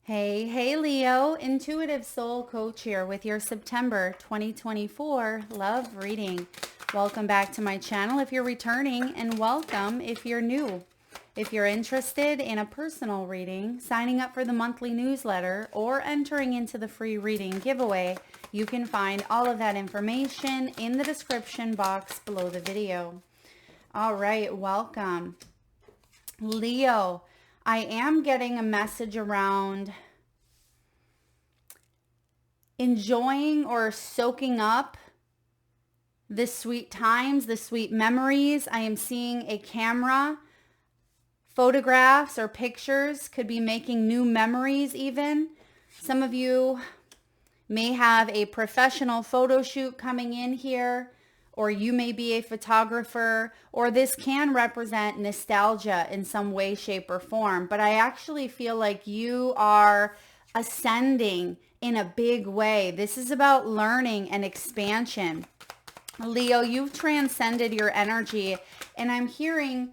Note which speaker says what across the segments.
Speaker 1: Hey, Leo, Intuitive Soul Coach here with your September 2024 love reading. Welcome back to my channel if you're returning, and welcome if you're new. If you're interested in a personal reading, signing up for the monthly newsletter, or entering into the free reading giveaway, you can find all of that information in the description box below the video. All right, welcome. Leo, I am getting a message around enjoying or soaking up the sweet times, the sweet memories. I am seeing a camera, photographs or pictures, could be making new memories even. Some of you may have a professional photo shoot coming in here, or you may be a photographer, or this can represent nostalgia in some way, shape, or form. But I actually feel like you are ascending in a big way. This is about learning and expansion. Leo, you've transcended your energy, and I'm hearing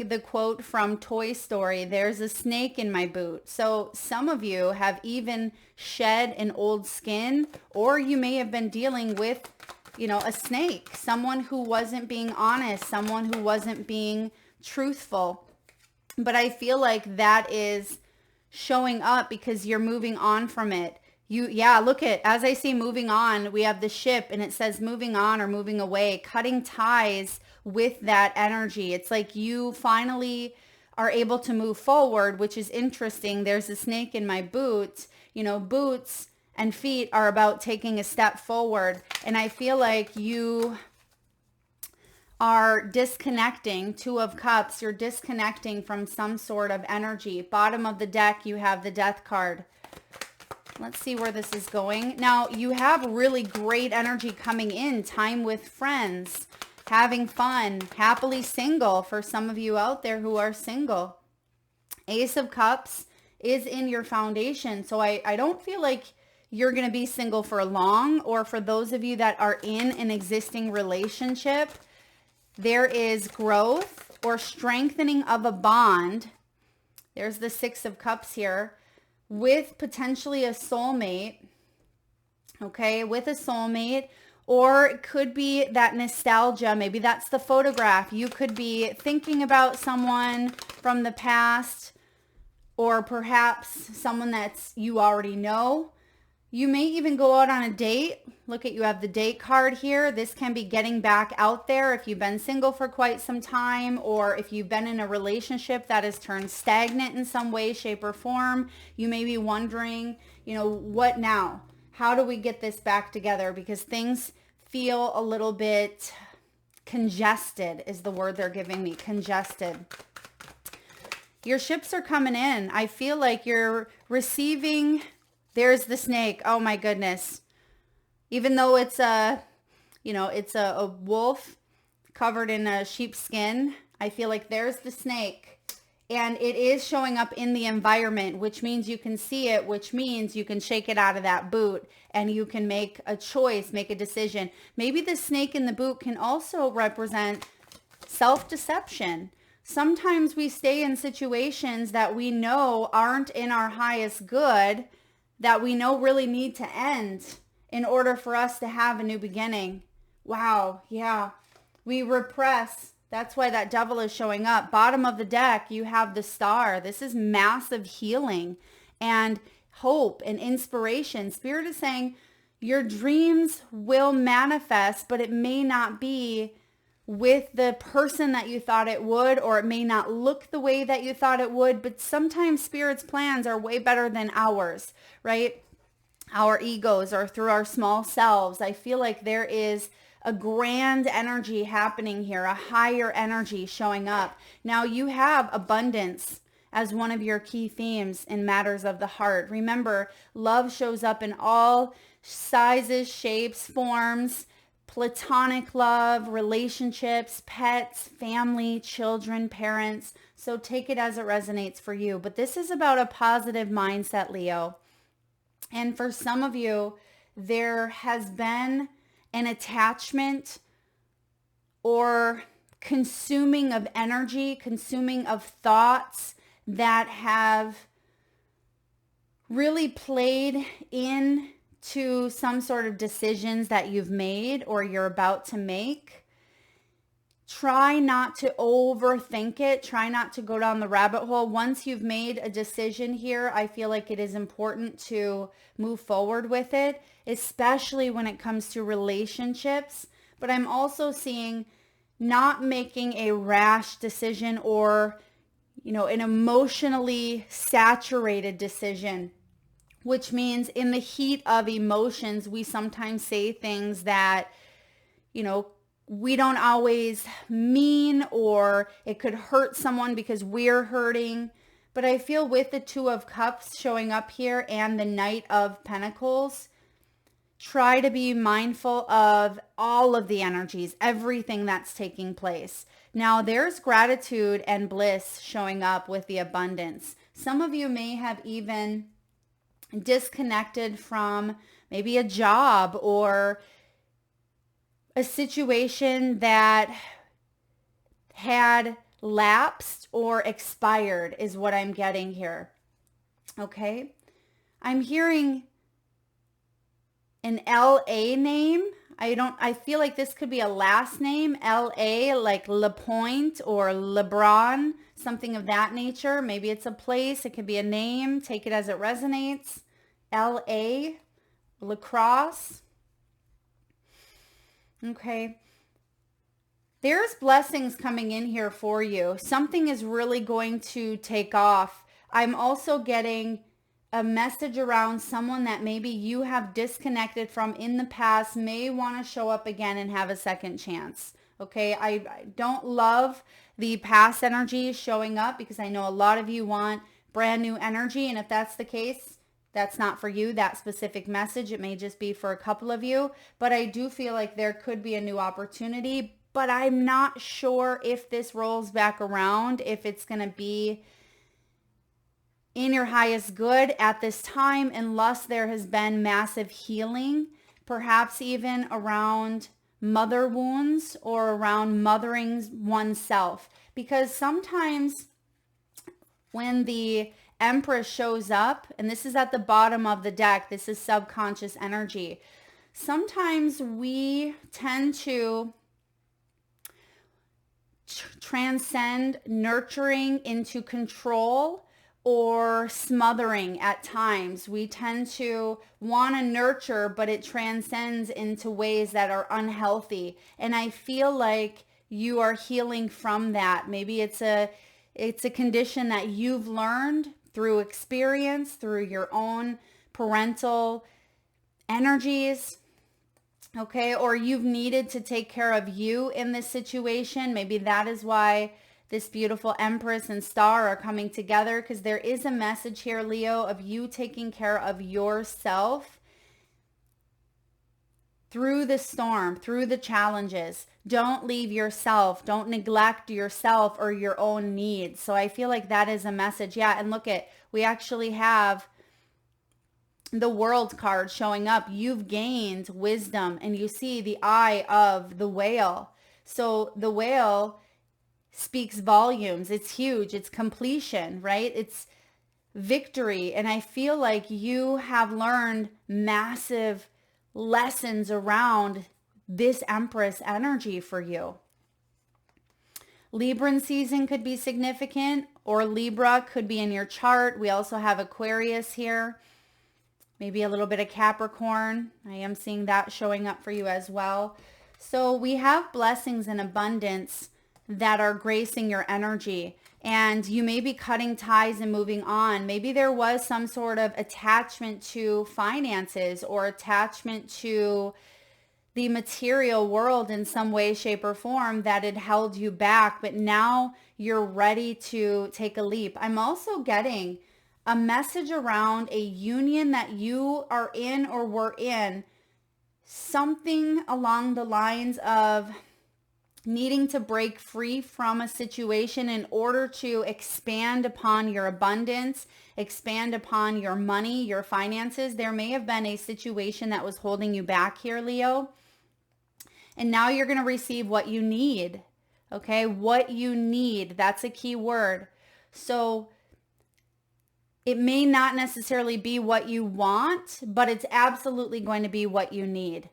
Speaker 1: the quote from Toy Story, "There's a snake in my boot." So some of you have even shed an old skin, or you may have been dealing with, a snake, someone who wasn't being honest, someone who wasn't being truthful. But I feel like that is showing up because you're moving on from it. Look at, as I say moving on, we have the ship and it says moving on or moving away, cutting ties with that energy. It's like you finally are able to move forward, which is interesting. There's a snake in my boot. Boots and feet are about taking a step forward. And I feel like you are disconnecting. Two of Cups, you're disconnecting from some sort of energy. Bottom of the deck, you have the Death card. Let's see where this is going. Now, you have really great energy coming in. Time with friends, having fun, happily single for some of you out there who are single. Ace of Cups is in your foundation. So I don't feel like you're going to be single for long, or for those of you that are in an existing relationship, there is growth or strengthening of a bond. There's the Six of Cups here with potentially a soulmate. Okay, with a soulmate, or it could be that nostalgia. Maybe that's the photograph. You could be thinking about someone from the past, or perhaps someone that's you already know. You may even go out on a date. Look at, you have the date card here. This can be getting back out there if you've been single for quite some time, or if you've been in a relationship that has turned stagnant in some way, shape, or form. You may be wondering, what now? How do we get this back together? Because things feel a little bit congested is the word they're giving me, congested. Your ships are coming in. I feel like you're receiving. There's the snake. Oh my goodness. Even though it's a wolf covered in a sheep's skin, I feel like there's the snake. And it is showing up in the environment, which means you can see it, which means you can shake it out of that boot and you can make a choice, make a decision. Maybe the snake in the boot can also represent self-deception. Sometimes we stay in situations that we know aren't in our highest good, that we know really need to end in order for us to have a new beginning. Wow, yeah. We repress. That's why that Devil is showing up. Bottom of the deck, you have the Star. This is massive healing and hope and inspiration. Spirit is saying your dreams will manifest, but it may not be with the person that you thought it would, or it may not look the way that you thought it would, but sometimes Spirit's plans are way better than ours, right? Our egos, or through our small selves. I feel like there is a grand energy happening here, a higher energy showing up. Now you have abundance as one of your key themes in matters of the heart. Remember, love shows up in all sizes, shapes, forms. Platonic love, relationships, pets, family, children, parents. So take it as it resonates for you. But this is about a positive mindset, Leo. And for some of you, there has been an attachment or consuming of energy, consuming of thoughts that have really played into some sort of decisions that you've made or you're about to make. Try not to overthink it. Try not to go down the rabbit hole. Once you've made a decision here, I feel like it is important to move forward with it, especially when it comes to relationships. But I'm also seeing not making a rash decision or, an emotionally saturated decision, which means in the heat of emotions, we sometimes say things that, we don't always mean, or it could hurt someone because we're hurting. But I feel with the Two of Cups showing up here and the Knight of Pentacles, try to be mindful of all of the energies, everything that's taking place. Now there's gratitude and bliss showing up with the abundance. Some of you may have even disconnected from maybe a job or a situation that had lapsed or expired is what I'm getting here. Okay. I'm hearing an LA name. I feel like this could be a last name, LA, like LaPointe or LeBron, something of that nature. Maybe it's a place. It could be a name. Take it as it resonates. LA, lacrosse. Okay. There's blessings coming in here for you. Something is really going to take off. I'm also getting a message around someone that maybe you have disconnected from in the past may want to show up again and have a second chance. Okay. I don't love the past energy showing up because I know a lot of you want brand new energy. And if that's the case, that's not for you, that specific message. It may just be for a couple of you, but I do feel like there could be a new opportunity, but I'm not sure if this rolls back around, if it's going to be in your highest good at this time, unless there has been massive healing, perhaps even around mother wounds or around mothering oneself. Because sometimes when the Empress shows up, and this is at the bottom of the deck, this is subconscious energy. Sometimes we tend to transcend nurturing into control or smothering at times. We tend to want to nurture, but it transcends into ways that are unhealthy. And I feel like you are healing from that. Maybe it's a condition that you've learned through experience, through your own parental energies, okay? Or you've needed to take care of you in this situation. Maybe that is why this beautiful Empress and Star are coming together, because there is a message here, Leo, of you taking care of yourself through the storm, through the challenges. Don't leave yourself. Don't neglect yourself or your own needs. So I feel like that is a message. Yeah, and look at, we actually have the World card showing up. You've gained wisdom, and you see the eye of the whale. So the whale speaks volumes. It's huge. It's completion, right? It's victory. And I feel like you have learned massive lessons around this Empress energy for you. Libran season could be significant, or Libra could be in your chart. We also have Aquarius here, maybe a little bit of Capricorn. I am seeing that showing up for you as well. So we have blessings in abundance that are gracing your energy, and you may be cutting ties and moving on. Maybe there was some sort of attachment to finances or attachment to the material world in some way, shape, or form that had held you back, but now you're ready to take a leap. I'm also getting a message around a union that you are in or were in, something along the lines of needing to break free from a situation in order to expand upon your abundance, expand upon your money, your finances. There may have been a situation that was holding you back here, Leo. And now you're going to receive what you need. Okay, what you need. That's a key word. So It may not necessarily be what you want, but it's absolutely going to be what you need.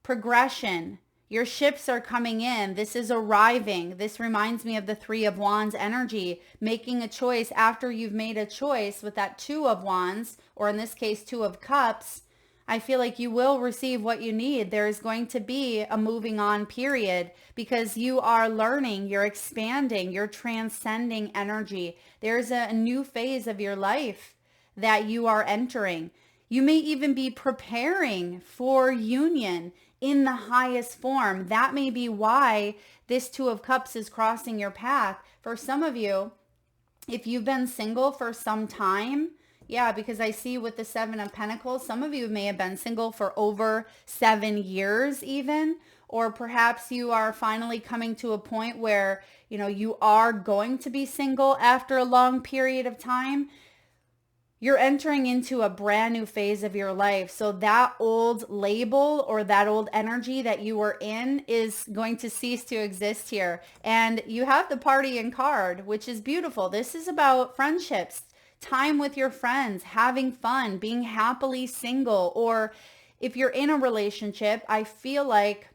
Speaker 1: Progression. Your ships are coming in. This is arriving. This reminds me of the Three of Wands energy. Making a choice after you've made a choice with that Two of Wands, or in this case, Two of Cups. I feel like you will receive what you need. There is going to be a moving on period because you are learning, you're expanding, you're transcending energy. There's a new phase of your life that you are entering. You may even be preparing for union in the highest form. That may be why this Two of Cups is crossing your path. For some of you, if you've been single for some time, yeah, because I see with the Seven of Pentacles, some of you may have been single for over 7 years even, or perhaps you are finally coming to a point where, you are going to be single after a long period of time. You're entering into a brand new phase of your life. So that old label or that old energy that you were in is going to cease to exist here. And you have the partying card, which is beautiful. This is about friendships, time with your friends, having fun, being happily single. Or if you're in a relationship, I feel like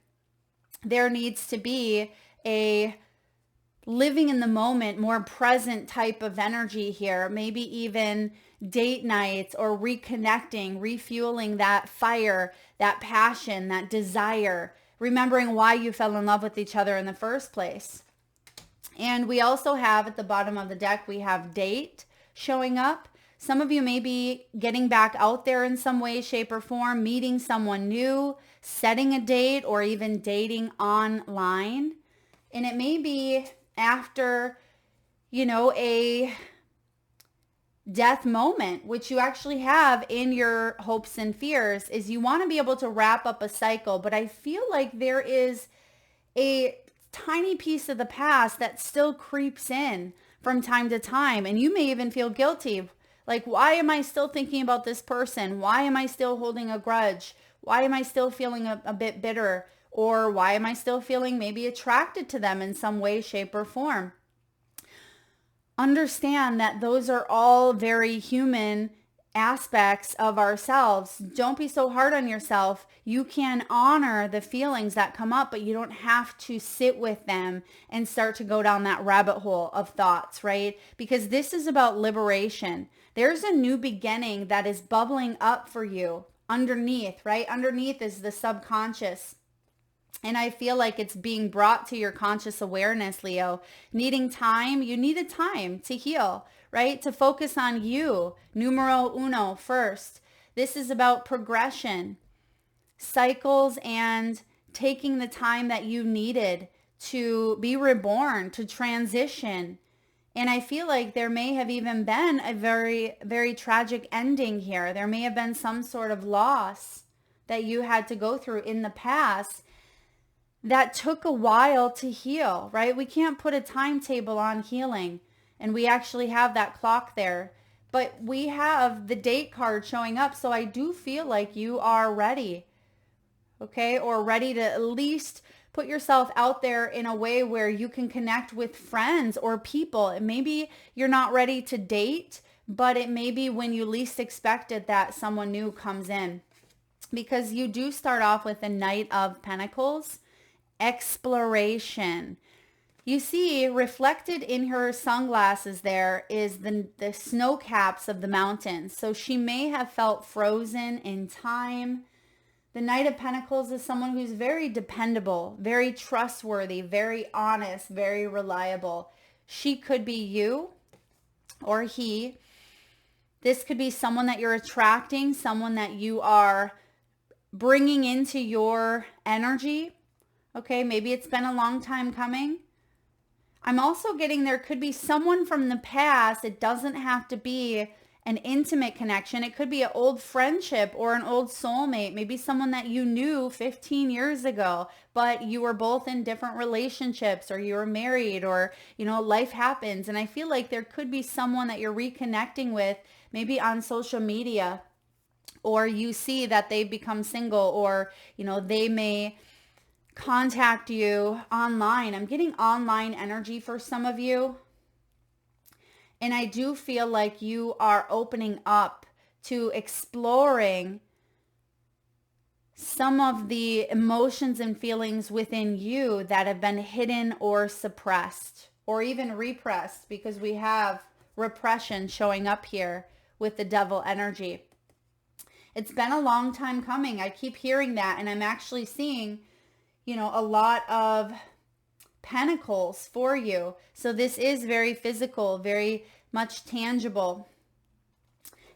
Speaker 1: there needs to be a living in the moment, more present type of energy here. Maybe even date nights or reconnecting, refueling that fire, that passion, that desire, remembering why you fell in love with each other in the first place. And we also have at the bottom of the deck, we have date showing up. Some of you may be getting back out there in some way, shape, or form, meeting someone new, setting a date, or even dating online. And it may be after, a death moment, which you actually have in your hopes and fears, is you want to be able to wrap up a cycle. But I feel like there is a tiny piece of the past that still creeps in from time to time. And you may even feel guilty. Like, why am I still thinking about this person? Why am I still holding a grudge? Why am I still feeling a bit bitter? Or why am I still feeling maybe attracted to them in some way, shape, or form? Understand that those are all very human aspects of ourselves. Don't be so hard on yourself. You can honor the feelings that come up, but you don't have to sit with them and start to go down that rabbit hole of thoughts, right? Because this is about liberation. There's a new beginning that is bubbling up for you underneath, right? Underneath is the subconscious. And I feel like it's being brought to your conscious awareness, Leo. Needing time, you needed time to heal, right? To focus on you, numero uno, first. This is about progression, cycles, and taking the time that you needed to be reborn, to transition. And I feel like there may have even been a very, very tragic ending here. There may have been some sort of loss that you had to go through in the past that took a while to heal, right? We can't put a timetable on healing, and we actually have that clock there. But we have the date card showing up, so I do feel like you are ready, okay? Or ready to at least put yourself out there in a way where you can connect with friends or people. And maybe you're not ready to date, but it may be when you least expect it that someone new comes in. Because you do start off with the Knight of Pentacles, exploration. You see reflected in her sunglasses there is the snow caps of the mountains. So she may have felt frozen in time. The Knight of Pentacles is someone who's very dependable, very trustworthy, very honest, very reliable. She could be you or he. This could be someone that you're attracting, someone that you are bringing into your energy. Okay, maybe it's been a long time coming. I'm also getting there could be someone from the past. It doesn't have to be an intimate connection. It could be an old friendship or an old soulmate. Maybe someone that you knew 15 years ago, but you were both in different relationships or you were married or, life happens. And I feel like there could be someone that you're reconnecting with maybe on social media, or you see that they've become single, or, they may contact you online. I'm getting online energy for some of you. And I do feel like you are opening up to exploring some of the emotions and feelings within you that have been hidden or suppressed or even repressed, because we have repression showing up here with the devil energy. It's been a long time coming. I keep hearing that, and I'm actually seeing, a lot of pentacles for you. So this is very physical, very much tangible.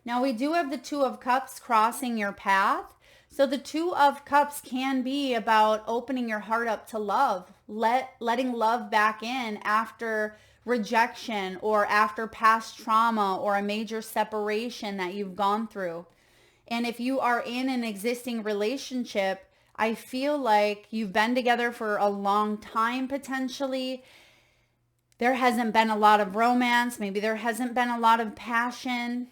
Speaker 1: Now we do have the Two of Cups crossing your path. So the Two of Cups can be about opening your heart up to love, letting love back in after rejection or after past trauma or a major separation that you've gone through. And if you are in an existing relationship, I feel like you've been together for a long time potentially. There hasn't been a lot of romance. Maybe there hasn't been a lot of passion.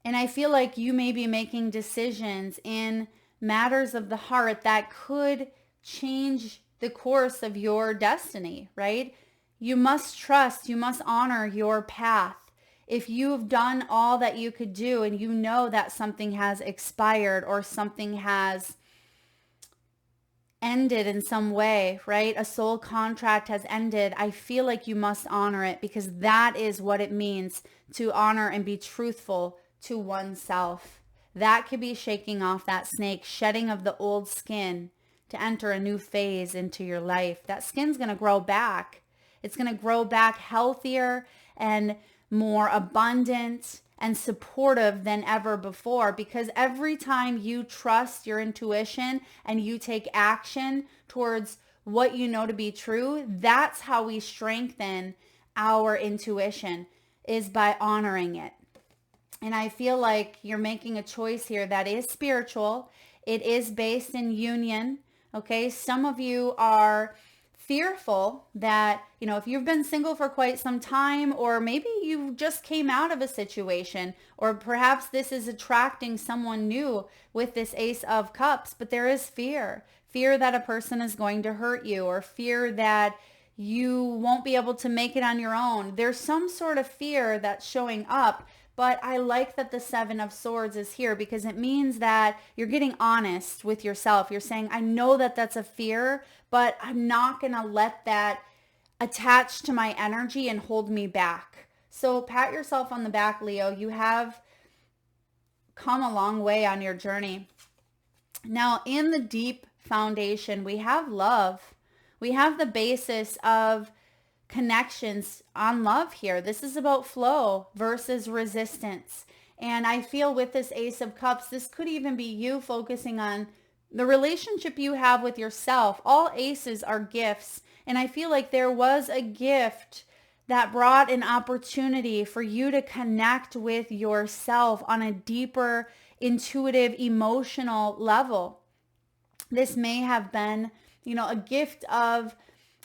Speaker 1: And I feel like you may be making decisions in matters of the heart that could change the course of your destiny, right? You must trust, you must honor your path. If you've done all that you could do and you know that something has expired or something has ended in some way, right? A soul contract has ended. I feel like you must honor it, because that is what it means to honor and be truthful to oneself. That could be shaking off that snake, shedding of the old skin to enter a new phase into your life. That skin's going to grow back. It's going to grow back healthier and more abundant and supportive than ever before, because every time you trust your intuition and you take action towards what you know to be true, that's how we strengthen our intuition, is by honoring it. And I feel like you're making a choice here that is spiritual. It is based in union. Okay. Some of you are fearful that, if you've been single for quite some time, or maybe you just came out of a situation, or perhaps this is attracting someone new with this Ace of Cups, but there is fear that a person is going to hurt you, or fear that you won't be able to make it on your own. There's some sort of fear that's showing up. But I like that the Seven of Swords is here, because it means that you're getting honest with yourself. You're saying, I know that that's a fear, but I'm not going to let that attach to my energy and hold me back. So pat yourself on the back, Leo. You have come a long way on your journey. Now, in the deep foundation, we have love. We have the basis of connections on love here. This is about flow versus resistance. And I feel with this Ace of Cups, this could even be you focusing on the relationship you have with yourself. All aces are gifts. And I feel like there was a gift that brought an opportunity for you to connect with yourself on a deeper, intuitive, emotional level. This may have been, a gift of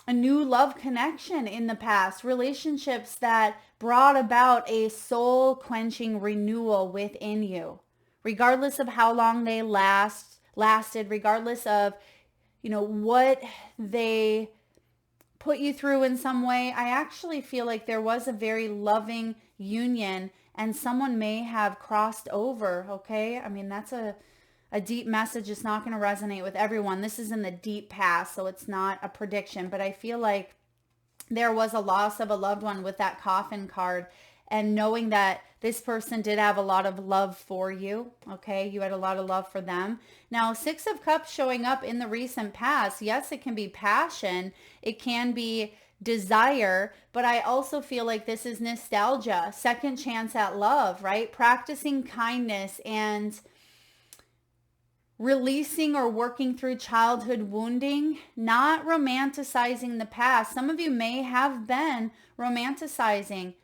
Speaker 1: a new love connection in the past, relationships that brought about a soul-quenching renewal within you, regardless of how long they lasted, regardless of, what they put you through in some way. I actually feel like there was a very loving union, and someone may have crossed over, okay? I mean, that's a deep message. It's not going to resonate with everyone. This is in the deep past, so it's not a prediction, but I feel like there was a loss of a loved one with that coffin card, and knowing that this person did have a lot of love for you, okay? You had a lot of love for them. Now, Six of Cups showing up in the recent past. Yes, it can be passion. It can be desire, but I also feel like this is nostalgia, second chance at love, right? Practicing kindness and releasing or working through childhood wounding, not romanticizing the past. Some of you may have been romanticizing,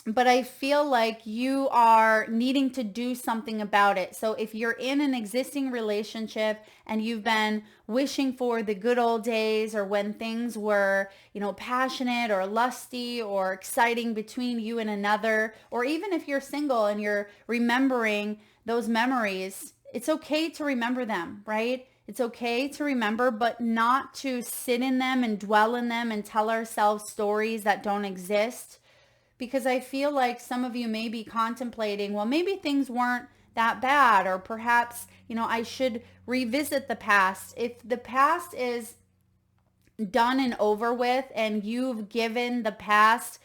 Speaker 1: but I feel like you are needing to do something about it. So if you're in an existing relationship and you've been wishing for the good old days, or when things were, passionate or lusty or exciting between you and another, or even if you're single and you're remembering those memories, it's okay to remember them, right? It's okay to remember, but not to sit in them and dwell in them and tell ourselves stories that don't exist. Because I feel like some of you may be contemplating, well, maybe things weren't that bad, or perhaps, I should revisit the past. If the past is done and over with and you've given the past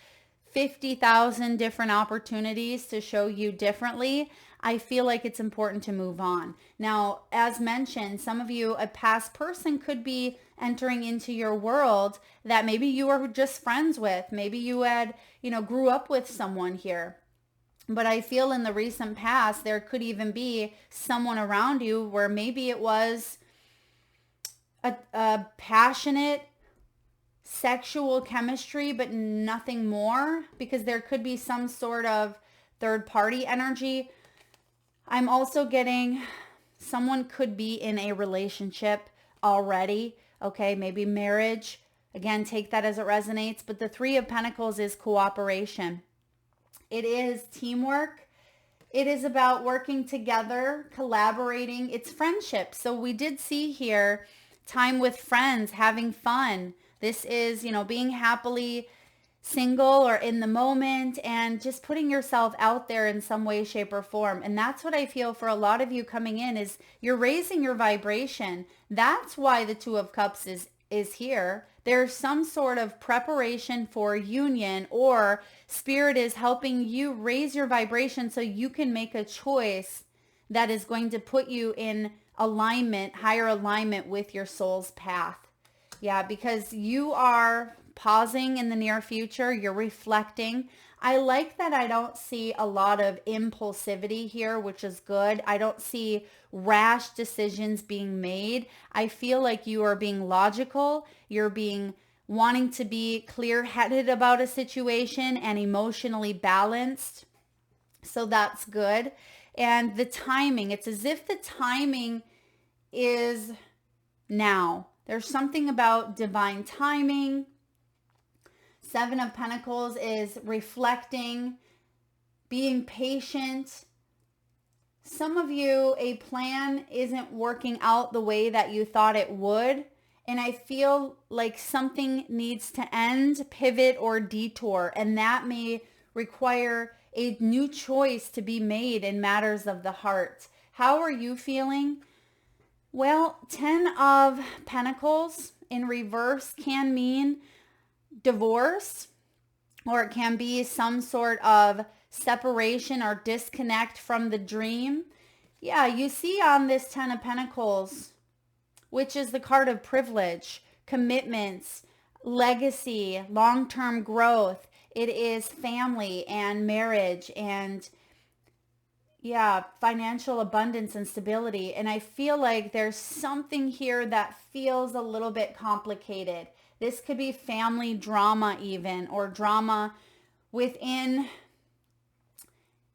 Speaker 1: 50,000 different opportunities to show you differently, I feel like it's important to move on. Now, as mentioned, some of you, a past person could be entering into your world that maybe you were just friends with. Maybe you had, grew up with someone here. But I feel in the recent past, there could even be someone around you where maybe it was a passionate sexual chemistry, but nothing more, because there could be some sort of third party energy. I'm also getting someone could be in a relationship already. Okay, maybe marriage. Again, take that as it resonates. But the Three of Pentacles is cooperation. It is teamwork. It is about working together, collaborating. It's friendship. So we did see here time with friends, having fun. This is, being happily single or in the moment and just putting yourself out there in some way, shape, or form. And that's what I feel for a lot of you coming in is you're raising your vibration. That's why the Two of Cups is here. There's some sort of preparation for union, or Spirit is helping you raise your vibration so you can make a choice that is going to put you in alignment, higher alignment with your soul's path. Yeah, because you are pausing in the near future. You're reflecting. I like that I don't see a lot of impulsivity here, which is good. I don't see rash decisions being made. I feel like you are being logical. You're being wanting to be clear-headed about a situation and emotionally balanced. So that's good. And the timing, it's as if the timing is now. There's something about divine timing. Seven of Pentacles is reflecting, being patient. Some of you, a plan isn't working out the way that you thought it would. And I feel like something needs to end, pivot, or detour. And that may require a new choice to be made in matters of the heart. How are you feeling? Well, 10 of Pentacles in reverse can mean divorce, or it can be some sort of separation or disconnect from the dream. Yeah, you see on this 10 of Pentacles, which is the card of privilege, commitments, legacy, long-term growth. It is family and marriage and financial abundance and stability. And I feel like there's something here that feels a little bit complicated. This could be family drama even, or drama within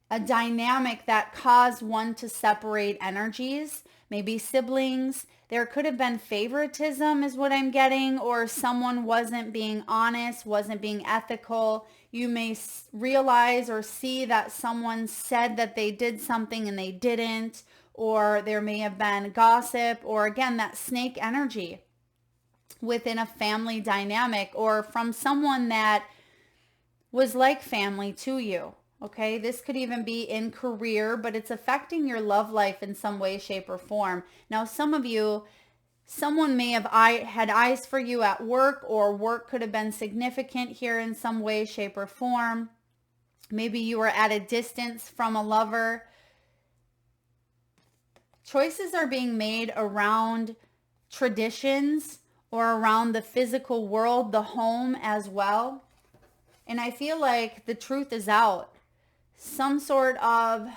Speaker 1: a dynamic that caused one to separate energies, maybe siblings. There could have been favoritism is what I'm getting, or someone wasn't being honest, wasn't being ethical. You may realize or see that someone said that they did something and they didn't, or there may have been gossip, or again, that snake energy within a family dynamic, or from someone that was like family to you. Okay, this could even be in career, but it's affecting your love life in some way, shape, or form. Now, some of you, someone may have had eyes for you at work, or work could have been significant here in some way, shape, or form. Maybe you were at a distance from a lover. Choices are being made around traditions or around the physical world, the home as well. And I feel like the truth is out. Some sort of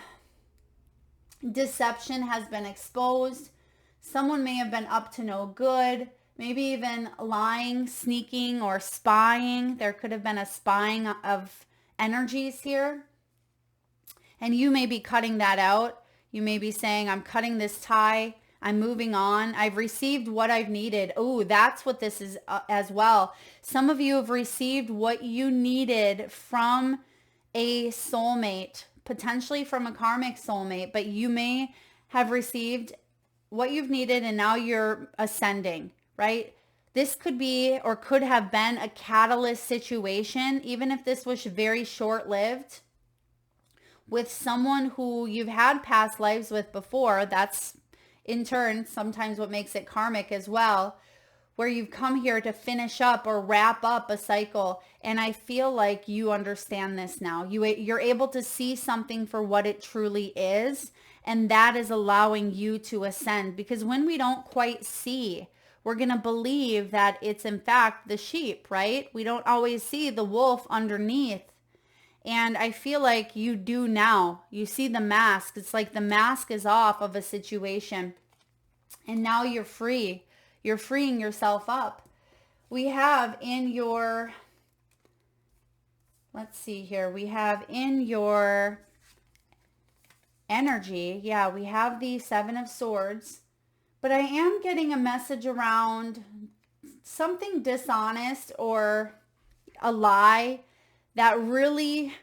Speaker 1: deception has been exposed. Someone may have been up to no good, maybe even lying, sneaking, or spying. There could have been a spying of energies here. And you may be cutting that out. You may be saying, I'm cutting this tie. I'm moving on. I've received what I've needed. Oh, that's what this is as well. Some of you have received what you needed from a soulmate, potentially from a karmic soulmate, but you may have received what you've needed, and now you're ascending, right? This could be or could have been a catalyst situation, even if this was very short-lived, with someone who you've had past lives with before. That's in turn sometimes what makes it karmic as well, where you've come here to finish up or wrap up a cycle. And I feel like you understand this now. You're able to see something for what it truly is. And that is allowing you to ascend. Because when we don't quite see, we're going to believe that it's in fact the sheep, right? We don't always see the wolf underneath. And I feel like you do now. You see the mask. It's like the mask is off of a situation. And now you're free. You're freeing yourself up. We have in your, let's see here. We have in your energy, yeah, we have the Seven of Swords. But I am getting a message around something dishonest or a lie that really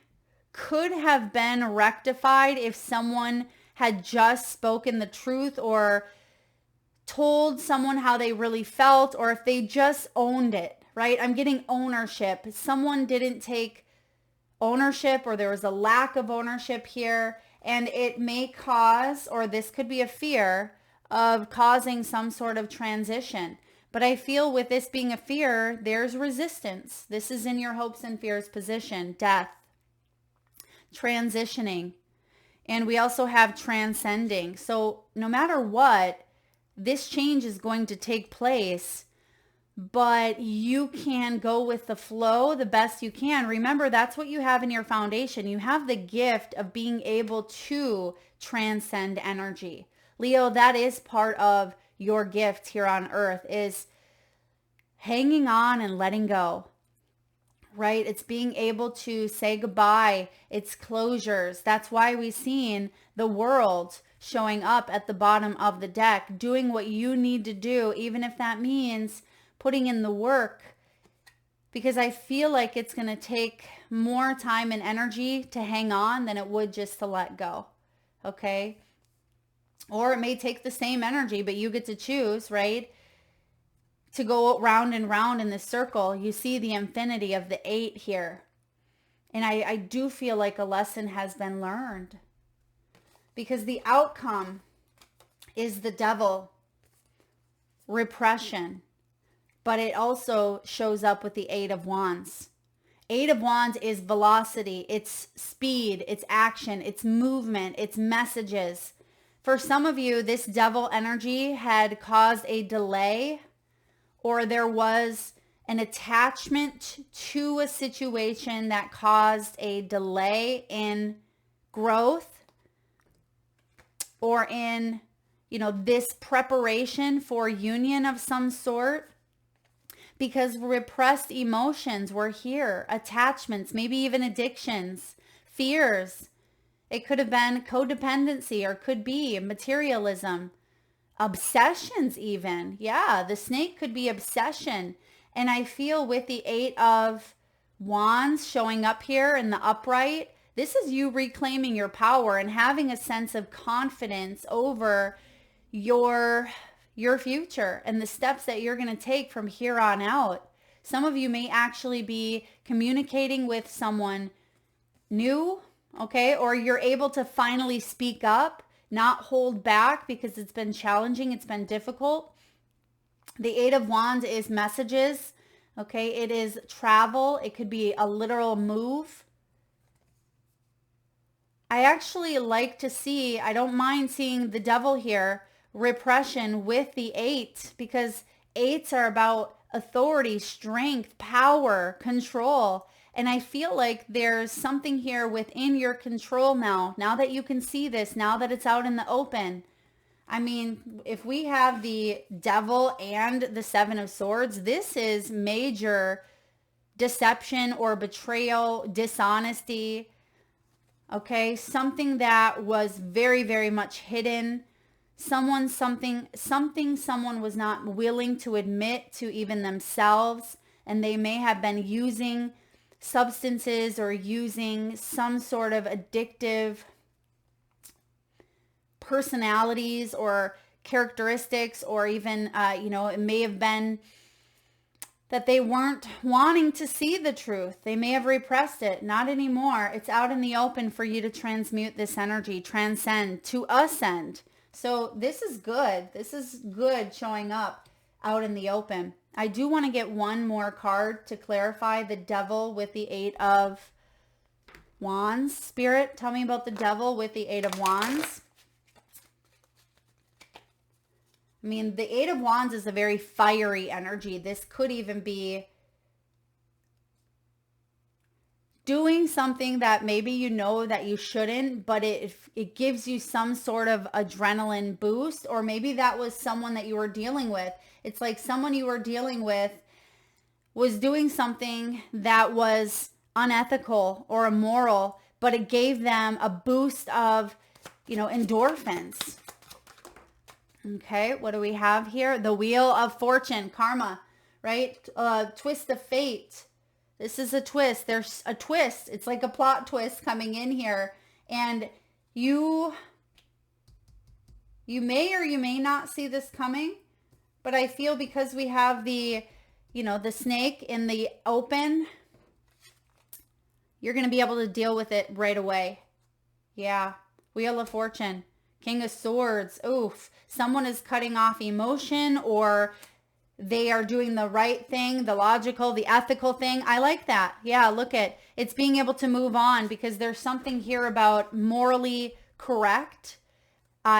Speaker 1: could have been rectified if someone had just spoken the truth or told someone how they really felt, or if they just owned it, right? I'm getting ownership. Someone didn't take ownership, or there was a lack of ownership here, and it may cause, or this could be a fear of causing some sort of transition. But I feel with this being a fear, there's resistance. This is in your hopes and fears position. Death, transitioning, and we also have transcending. So no matter what, this change is going to take place, but you can go with the flow the best you can. Remember, that's what you have in your foundation. You have the gift of being able to transcend energy. Leo, that is part of your gift here on earth, is hanging on and letting go, right? It's being able to say goodbye. It's closures. That's why we've seen the World showing up at the bottom of the deck, doing what you need to do, even if that means putting in the work, because I feel like it's going to take more time and energy to hang on than it would just to let go. Okay? Or it may take the same energy, but you get to choose, right? To go round and round in the circle. You see the infinity of the 8 here. And I do feel like a lesson has been learned. Because the outcome is the devil, repression, but it also shows up with the 8 of Wands. 8 of Wands is velocity, it's speed, it's action, it's movement, it's messages. For some of you, this devil energy had caused a delay, or there was an attachment to a situation that caused a delay in growth, or in, this preparation for union of some sort, because repressed emotions were here, attachments, maybe even addictions, fears. It could have been codependency, or could be materialism, obsessions even. Yeah, the snake could be obsession. And I feel with the 8 of Wands showing up here in the upright, this is you reclaiming your power and having a sense of confidence over your future and the steps that you're going to take from here on out. Some of you may actually be communicating with someone new, okay? Or you're able to finally speak up, not hold back because it's been challenging, it's been difficult. The 8 of Wands is messages, okay? It is travel. It could be a literal move. I actually like to see, I don't mind seeing the devil here, repression with the 8, because 8s are about authority, strength, power, control. And I feel like there's something here within your control now that you can see this, now that it's out in the open. I mean, if we have the devil and the 7 of Swords, this is major deception or betrayal, dishonesty. Okay, something that was very, very much hidden. Something someone was not willing to admit to even themselves, and they may have been using substances or using some sort of addictive personalities or characteristics, or even, it may have been that they weren't wanting to see the truth. They may have repressed it. Not anymore. It's out in the open for you to transmute this energy, transcend, to ascend. So this is good. This is good showing up out in the open. I do want to get one more card to clarify the Devil with the 8 of Wands. Spirit, tell me about the Devil with the 8 of Wands. I mean, the 8 of Wands is a very fiery energy. This could even be doing something that maybe you know that you shouldn't, but it gives you some sort of adrenaline boost, or maybe that was someone that you were dealing with. It's like someone you were dealing with was doing something that was unethical or immoral, but it gave them a boost of, endorphins. Okay, what do we have here? The Wheel of Fortune, karma, right? Twist of fate. This is a twist. There's a twist. It's like a plot twist coming in here. And you may or you may not see this coming, but I feel because we have the snake in the open, you're going to be able to deal with it right away. Yeah. Wheel of Fortune. King of Swords. Oof. Someone is cutting off emotion, or they are doing the right thing, the logical, the ethical thing. I like that. Yeah, look at it's being able to move on, because there's something here about morally correct,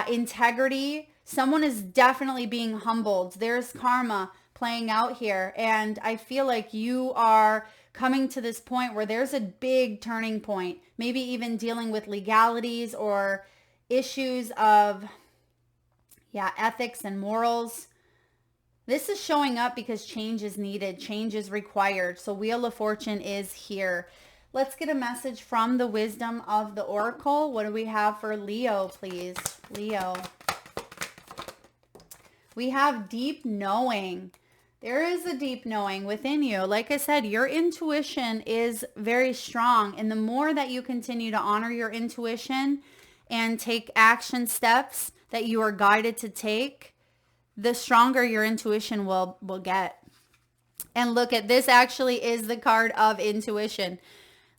Speaker 1: integrity. Someone is definitely being humbled. There's karma playing out here. And I feel like you are coming to this point where there's a big turning point, maybe even dealing with legalities or issues of, ethics and morals. This is showing up because change is needed. Change is required. So Wheel of Fortune is here. Let's get a message from the wisdom of the Oracle. What do we have for Leo, please? Leo. We have deep knowing. There is a deep knowing within you. Like I said, your intuition is very strong. And the more that you continue to honor your intuition and take action steps that you are guided to take, the stronger your intuition will get. And look at this, actually is the card of intuition.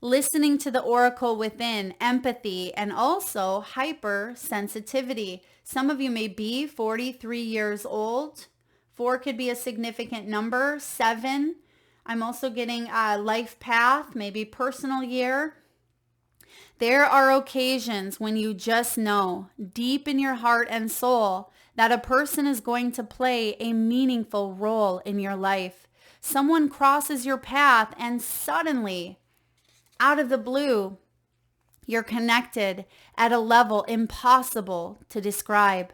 Speaker 1: Listening to the oracle within, empathy, and also hypersensitivity. Some of you may be 43 years old. 4 could be a significant number. 7, I'm also getting a life path, maybe personal year. There are occasions when you just know deep in your heart and soul that a person is going to play a meaningful role in your life. Someone crosses your path and suddenly, out of the blue, you're connected at a level impossible to describe.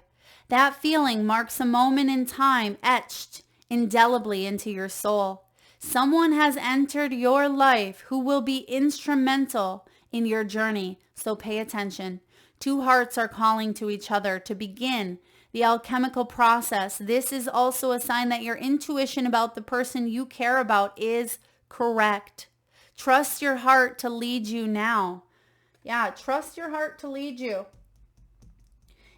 Speaker 1: That feeling marks a moment in time etched indelibly into your soul. Someone has entered your life who will be instrumental in your journey, so pay attention. 2 hearts are calling to each other to begin the alchemical process. This is also a sign that your intuition about the person you care about is correct. Trust your heart to lead you now. Yeah, trust your heart to lead you.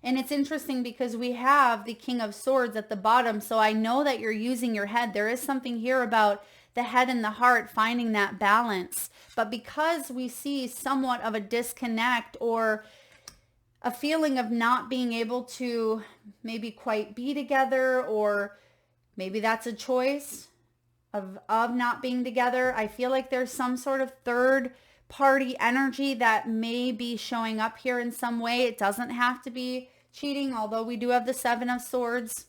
Speaker 1: And it's interesting because we have the King of Swords at the bottom. So I know that you're using your head. There is something here about the head and the heart, finding that balance. But because we see somewhat of a disconnect or a feeling of not being able to maybe quite be together, or maybe that's a choice of not being together, I feel like there's some sort of third party energy that may be showing up here in some way. It doesn't have to be cheating, although we do have the 7 of Swords.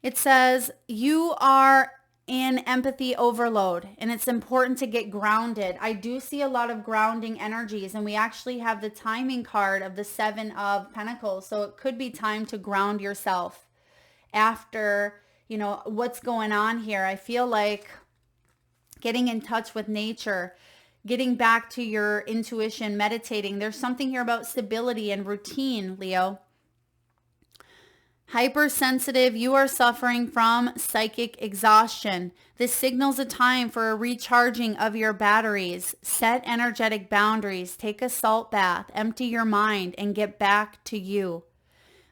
Speaker 1: It says you are in empathy overload, and it's important to get grounded. I do see a lot of grounding energies, and we actually have the timing card of the 7 of Pentacles. So it could be time to ground yourself after, what's going on here. I feel like getting in touch with nature, getting back to your intuition, meditating. There's something here about stability and routine, Leo. Hypersensitive, you are suffering from psychic exhaustion. This signals a time for a recharging of your batteries. Set energetic boundaries. Take a salt bath. Empty your mind and get back to you.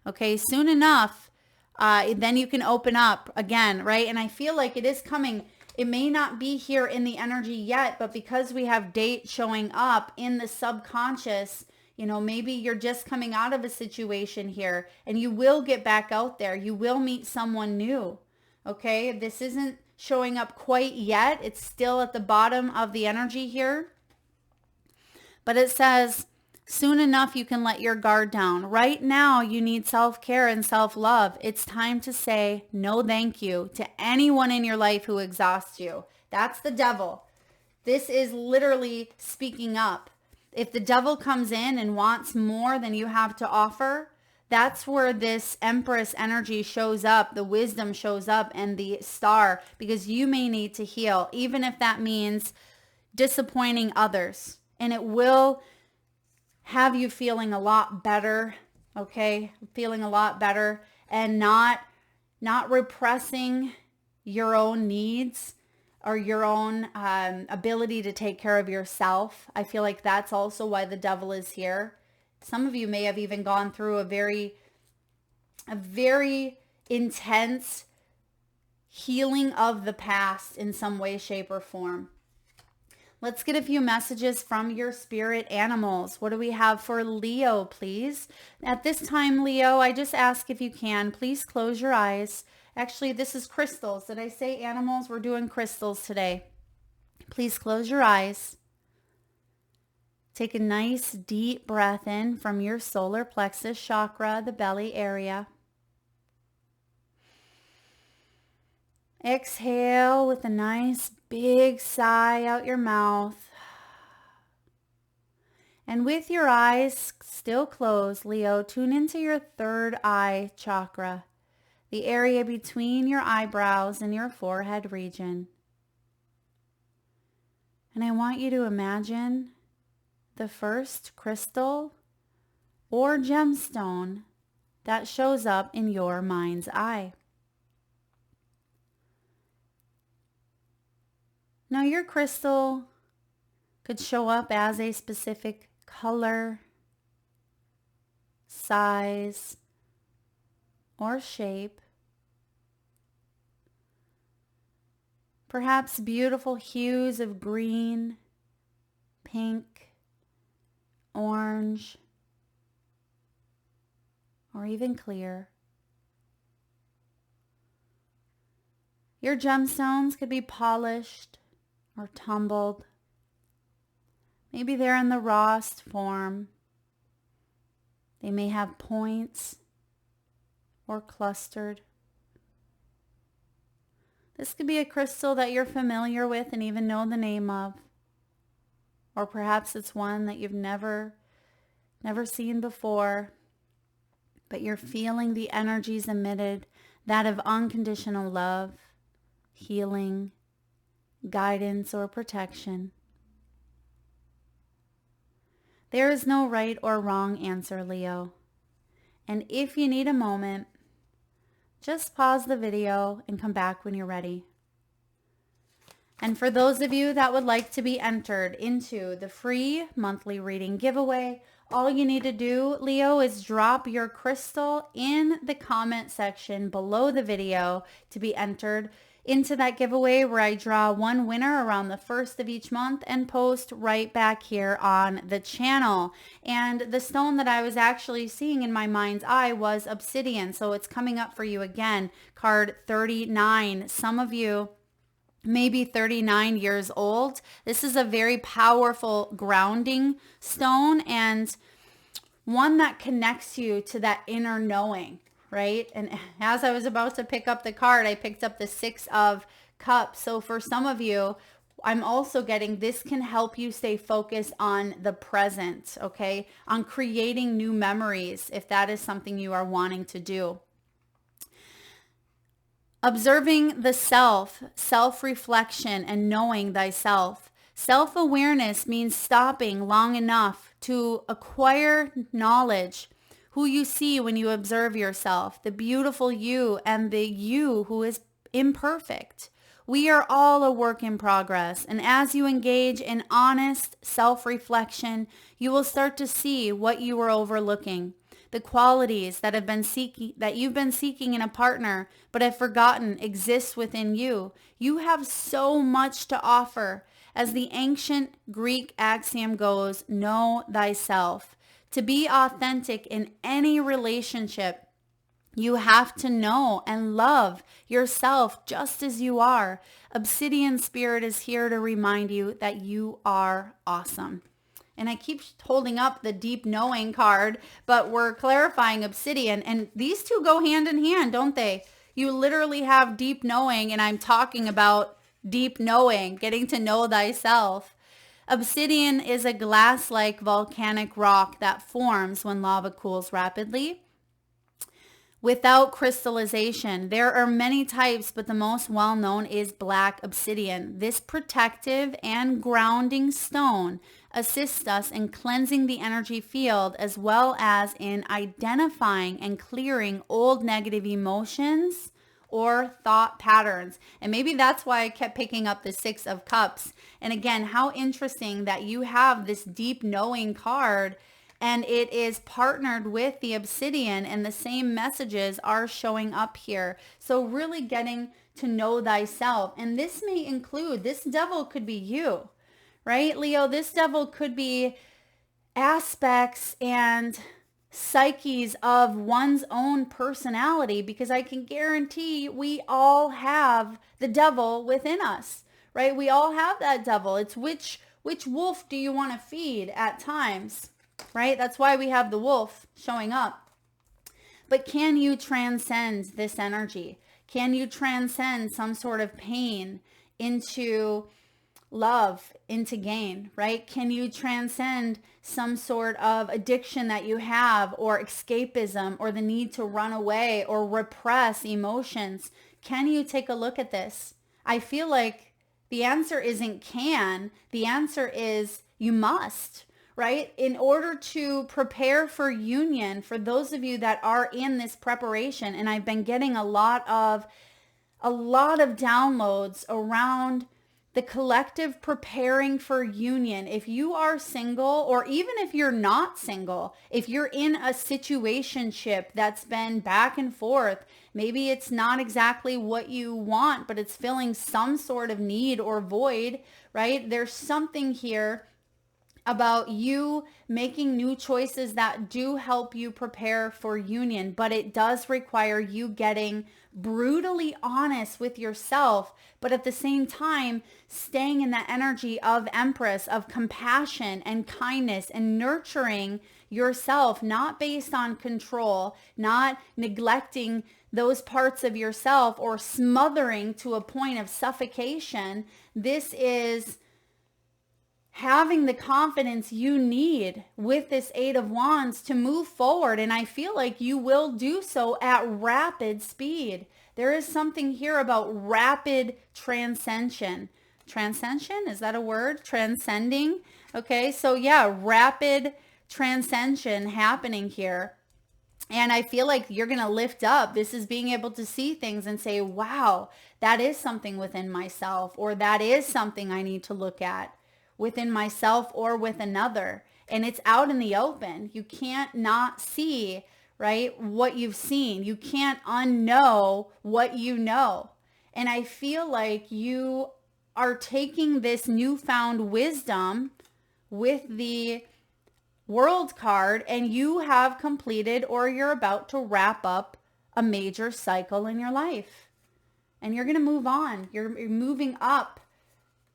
Speaker 1: Okay, soon enough, then you can open up again, right? And I feel like it is coming. It may not be here in the energy yet, but because we have date showing up in the subconscious, you know, maybe you're just coming out of a situation here and you will get back out there. You will meet someone new. Okay, this isn't showing up quite yet. It's still at the bottom of the energy here. But it says, soon enough, you can let your guard down. Right now, you need self-care and self-love. It's time to say no thank you to anyone in your life who exhausts you. That's the devil. This is literally speaking up. If the devil comes in and wants more than you have to offer, that's where this Empress energy shows up, the wisdom shows up, and the star, because you may need to heal, even if that means disappointing others. And it will have you feeling a lot better, okay? Feeling a lot better and not repressing your own needs or your own ability to take care of yourself. I feel like that's also why the devil is here. Some of you may have even gone through a very intense healing of the past in some way, shape, or form. Let's get a few messages from your spirit animals. What do we have for Leo, please? At this time, Leo, I just ask if you can, please close your eyes. Actually, this is crystals. Did I say animals? We're doing crystals today. Please close your eyes. Take a nice deep breath in from your solar plexus chakra, the belly area. Exhale with a nice big sigh out your mouth. And with your eyes still closed, Leo, tune into your third eye chakra, the area between your eyebrows and your forehead region. And I want you to imagine the first crystal or gemstone that shows up in your mind's eye. Now your crystal could show up as a specific color, size, or shape. Perhaps beautiful hues of green, pink, orange, or even clear. Your gemstones could be polished or tumbled. Maybe they're in the rawest form. They may have points or clustered. This could be a crystal that you're familiar with and even know the name of. Or perhaps it's one that you've never seen before, but you're feeling the energies emitted, that of unconditional love, healing, guidance, or protection. There is no right or wrong answer, Leo. And if you need a moment, just pause the video and come back when you're ready. And for those of you that would like to be entered into the free monthly reading giveaway, all you need to do, Leo, is drop your crystal in the comment section below the video to be entered into that giveaway, where I draw one winner around the first of each month and post right back here on the channel. And the stone that I was actually seeing in my mind's eye was obsidian. So it's coming up for you again, card 39. Some of you maybe 39 years old. This is a very powerful grounding stone and one that connects you to that inner knowing, right? And as I was about to pick up the card, I picked up the 6 of Cups. So for some of you, I'm also getting this can help you stay focused on the present, okay? On creating new memories, if that is something you are wanting to do. Observing the self, self-reflection, and knowing thyself. Self-awareness means stopping long enough to acquire knowledge, who you see when you observe yourself, the beautiful you and the you who is imperfect. We are all a work in progress, and as you engage in honest self-reflection, you will start to see what you were overlooking. the qualities that you've been seeking in a partner, but have forgotten exists within you. You have so much to offer. As the ancient Greek axiom goes, know thyself. To be authentic in any relationship, you have to know and love yourself just as you are. Obsidian Spirit is here to remind you that you are awesome. And I keep holding up the deep knowing card, but we're clarifying obsidian. And these two go hand in hand, don't they? You literally have deep knowing, and I'm talking about deep knowing, getting to know thyself. Obsidian is a glass-like volcanic rock that forms when lava cools rapidly without crystallization. There are many types, but the most well-known is black obsidian. This protective and grounding stone assists us in cleansing the energy field as well as in identifying and clearing old negative emotions or thought patterns. And maybe that's why I kept picking up the Six of Cups. And again, how interesting that you have this deep knowing card and it is partnered with the obsidian, and the same messages are showing up here. So really getting to know thyself. And this may include, this devil could be you, right, Leo? This devil could be aspects and psyches of one's own personality, because I can guarantee we all have the devil within us, right? We all have that devil. It's which wolf do you want to feed at times, right? That's why we have the wolf showing up. But can you transcend this energy? Can you transcend some sort of pain into love, into gain, right? Can you transcend some sort of addiction that you have, or escapism, or the need to run away or repress emotions? Can you take a look at this? I feel like the answer isn't can, the answer is you must, right? In order to prepare for union, for those of you that are in this preparation, and I've been getting a lot of downloads around the collective preparing for union. If you are single, or even if you're not single, if you're in a situationship that's been back and forth, maybe it's not exactly what you want, but it's filling some sort of need or void, right? There's something here about you making new choices that do help you prepare for union, but it does require you getting brutally honest with yourself, but at the same time, staying in that energy of Empress, of compassion and kindness and nurturing yourself, not based on control, not neglecting those parts of yourself or smothering to a point of suffocation. This is having the confidence you need with this Eight of Wands to move forward. And I feel like you will do so at rapid speed. There is something here about rapid transcension. Transcension, is that a word? Transcending? Okay, so yeah, rapid transcension happening here. And I feel like you're going to lift up. This is being able to see things and say, wow, that is something within myself, or that is something I need to look at within myself or with another. And it's out in the open. You can't not see, right, what you've seen. You can't unknow what you know. And I feel like you are taking this newfound wisdom with the World card, and you have completed, or you're about to wrap up, a major cycle in your life. And you're going to move on. You're moving up,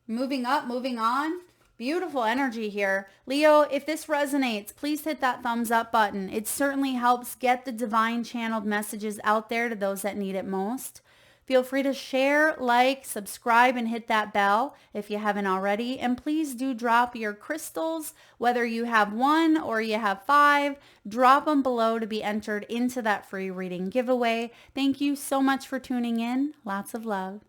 Speaker 1: moving on. Beautiful energy here. Leo, if this resonates, please hit that thumbs up button. It certainly helps get the divine channeled messages out there to those that need it most. Feel free to share, like, subscribe, and hit that bell if you haven't already. And please do drop your crystals, whether you have 1 or you have 5. Drop them below to be entered into that free reading giveaway. Thank you so much for tuning in. Lots of love.